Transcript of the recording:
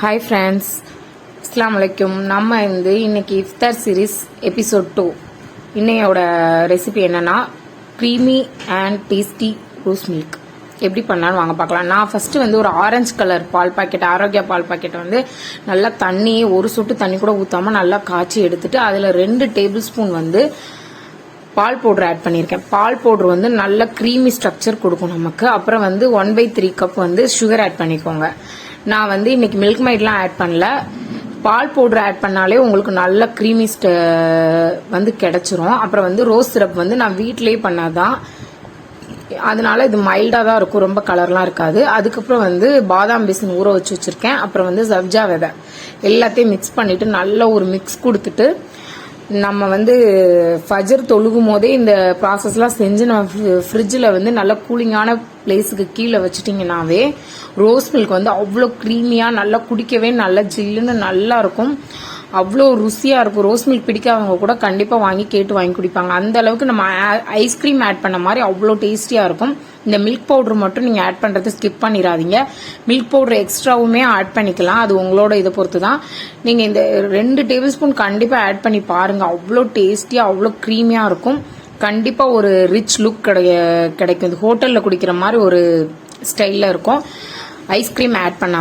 Hi friends, அஸ்ஸலாமு அலைக்கும். நம்ம இன்னைக்கு இஃப்தார் சீரீஸ் எபிசோட் 2 இன்னையோட ரெசிபி என்னன்னா creamy and tasty rose milk எப்படி பண்ணலான்னு வாங்க பார்க்கலாம். நான் ஃபர்ஸ்ட் ஒரு ஆரஞ்சு கலர் பால் பாக்கெட், ஆரோக்கியா பால் பாக்கெட் நல்லா தண்ணி, ஒரு சொட்டு தண்ணி கூட ஊத்தாம நல்லா காய்ச்சி எடுத்துட்டு அதுல 2 டேபிள் ஸ்பூன் பால் பவுடர் ஆட் பண்ணியிருக்கேன். பால் பவுடர் நல்ல க்ரீமி ஸ்ட்ரக்சர் கொடுக்கும் நமக்கு. அப்புறம் 1/3 கப் சுகர் ஆட் பண்ணிக்கோங்க. நான் இன்னைக்கு மில்க் மைட்லாம் ஆட் பண்ணல. பால் பவுடர் ஆட் பண்ணாலே உங்களுக்கு நல்ல க்ரீமி கிடைச்சிரும். அப்புறம் ரோஸ் சிரப் நான் வீட்டிலேயே பண்ணாதான், அதனால இது மைல்டா தான் இருக்கும், ரொம்ப கலர்லாம் இருக்காது. அதுக்கப்புறம் பாதாம் பிசின் ஊற வச்சு வச்சிருக்கேன். அப்புறம் சப்ஜா விதை எல்லாத்தையும் மிக்ஸ் பண்ணிட்டு நல்ல ஒரு மிக்ஸ் கொடுத்துட்டு நம்ம ஃபஜர் தொழுகும் போதே இந்த ப்ராசஸ்லாம் செஞ்சு நம்ம ஃப்ரிட்ஜில் நல்ல கூலிங்கான பிளேஸுக்கு கீழே வச்சுட்டிங்கனாவே ரோஸ் மில்க் அவ்வளோ க்ரீமியாக நல்லா குடிக்கவே நல்லா ஜில்லுன்னு நல்லா இருக்கும், அவ்வளோ ருசியாக இருக்கும். ரோஸ் மில்க் பிடிக்காதவங்க கூட கண்டிப்பாக கேட்டு வாங்கி குடிப்பாங்க. அந்த அளவுக்கு நம்ம ஐஸ்கிரீம் ஆட் பண்ண மாதிரி அவ்வளோ டேஸ்டியாக இருக்கும். இந்த மில்க் பவுடர் மட்டும் நீங்கள் ஆட் பண்ணுறது ஸ்கிப் பண்ணிடாதீங்க. மில்க் பவுடர் எக்ஸ்ட்ராவுமே ஆட் பண்ணிக்கலாம், அது உங்களோட இதை பொறுத்து தான். நீங்கள் இந்த 2 டேபிள் ஸ்பூன் கண்டிப்பாக ஆட் பண்ணி பாருங்கள், அவ்வளோ டேஸ்டியாக அவ்வளோ க்ரீமியாக இருக்கும். கண்டிப்பாக ஒரு ரிச் லுக் கிடைக்கும். இது ஹோட்டலில் குடிக்கிற மாதிரி ஒரு ஸ்டைலில் இருக்கும் ஐஸ்கிரீம் ஆட் பண்ண